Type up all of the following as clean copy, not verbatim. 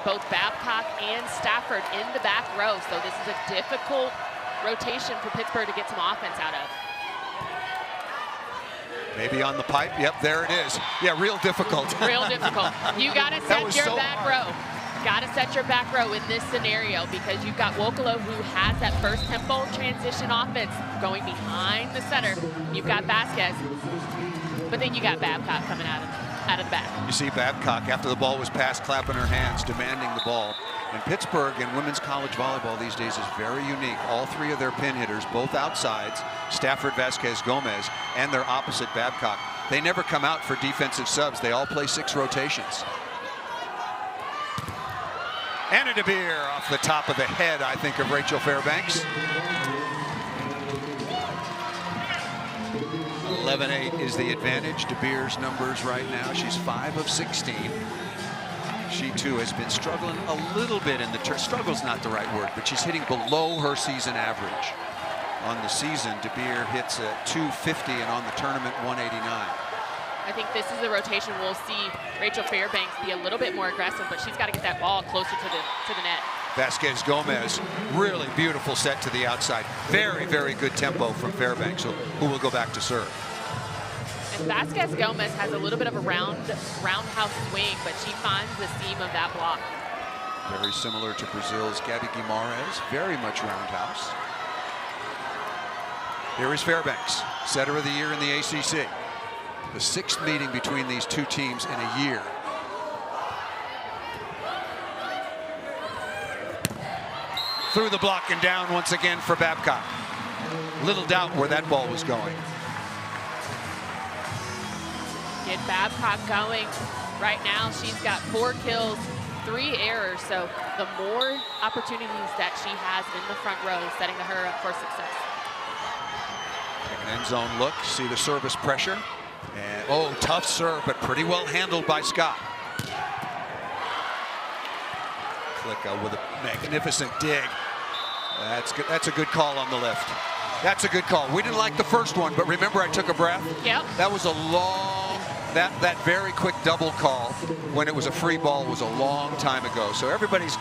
both Babcock and Stafford in the back row. So this is a difficult rotation for Pittsburgh to get some offense out of. Maybe on the pipe. Yep, there it is. Yeah, real difficult. Real difficult. You got to set your back row. Got to set your back row in this scenario because you've got Wokolo, who has that first tempo transition offense going behind the center. You've got Vasquez, but then you got Babcock coming out of the back. You see Babcock, after the ball was passed, clapping her hands, demanding the ball. And Pittsburgh in women's college volleyball these days is very unique. All three of their pin hitters, both outsides, Stafford, Vasquez, Gomez, and their opposite Babcock, they never come out for defensive subs. They all play 6 rotations. Anna DeBeer off the top of the head, I think, of Rachel Fairbanks. 11-8 is the advantage. DeBeer's numbers right now, she's 5 of 16. She too has been struggling a little bit in the struggle's not the right word, but she's hitting below her season average. On the season, DeBeer hits at 250 and on the tournament 189. I think this is a rotation we'll see Rachel Fairbanks be a little bit more aggressive, but she's got to get that ball closer to the net. Vasquez Gomez, really beautiful set to the outside. Very, very good tempo from Fairbanks, who will go back to serve. And Vasquez Gomez has a little bit of a roundhouse swing, but she finds the seam of that block. Very similar to Brazil's Gabby Guimarães, very much roundhouse. Here is Fairbanks, setter of the year in the ACC. The 6th meeting between these two teams in a year. Through the block and down once again for Babcock. Little doubt where that ball was going. Get Babcock going. Right now she's got 4 kills, 3 errors. So the more opportunities that she has in the front row, setting her up for success. Take an end zone look, see the service pressure. And, oh, tough serve, but pretty well handled by Scott. Klicka with a magnificent dig. That's good. That's a good call on the lift. That's a good call. We didn't like the first one, but remember I took a breath? Yep. That was a long, that very quick double call when it was a free ball was a long time ago. So everybody's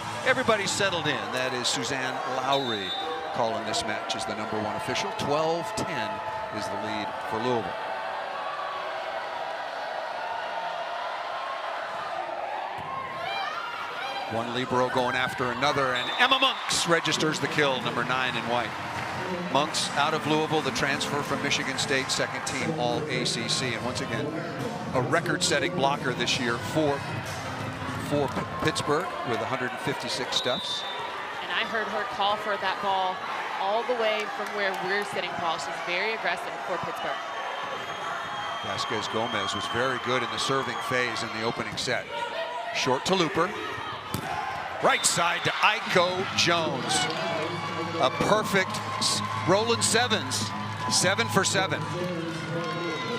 settled in. That is Suzanne Lowry calling this match as the #1 official. 12-10 is the lead for Louisville. One libero going after another, and Emma Monks registers the kill, #9 in white. Monks out of Louisville, the transfer from Michigan State, 2nd team all ACC, and once again a record-setting blocker this year for Pittsburgh with 156 stuffs. And I heard her call for that ball all the way from where we're sitting, Paul. She's very aggressive for Pittsburgh. Vasquez Gomez was very good in the serving phase in the opening set. Short to Looper. Right side to Aiko Jones. A perfect rolling 7s. 7 for 7.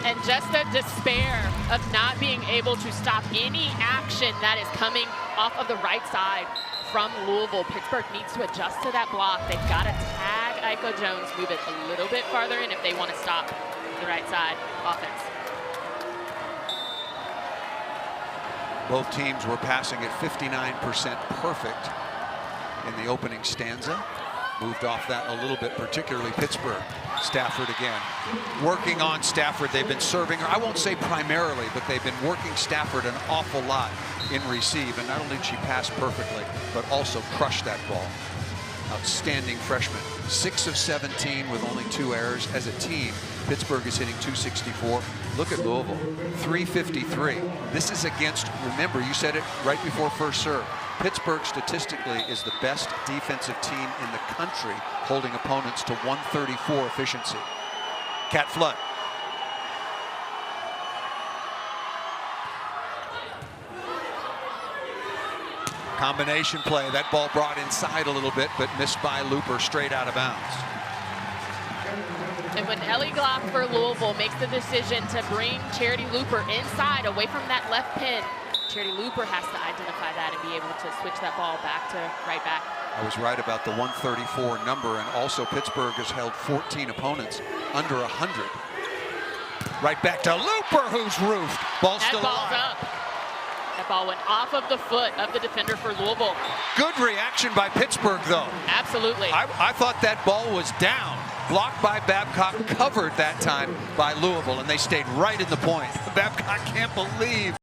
And just the despair of not being able to stop any action that is coming off of the right side from Louisville. Pittsburgh needs to adjust to that block. They've got to tag Aiko Jones, move it a little bit farther in if they want to stop the right side offense. Both teams were passing at 59% perfect in the opening stanza. Moved off that a little bit, particularly Pittsburgh. Stafford again. Working on Stafford. They've been serving her, I won't say primarily, but they've been working Stafford an awful lot in receive. And not only did she pass perfectly, but also crushed that ball. Outstanding freshman. 6 of 17 with only 2 errors. As a team, Pittsburgh is hitting 264. Look at Louisville, 353. This is against, remember, you said it right before first serve. Pittsburgh statistically is the best defensive team in the country, holding opponents to 134 efficiency. Cat Flood. Combination play. That ball brought inside a little bit, but missed by Looper, straight out of bounds. And when Ellie Glock for Louisville makes the decision to bring Charity Looper inside, away from that left pin, Charity Looper has to identify that and be able to switch that ball back to right back. I was right about the 134 number, and also Pittsburgh has held 14 opponents under 100. Right back to Looper, who's roofed. Ball's still alive. That ball went off of the foot of the defender for Louisville. Good reaction by Pittsburgh, though. Absolutely. I thought that ball was down. Blocked by Babcock, covered that time by Louisville, and they stayed right in the point. Babcock can't believe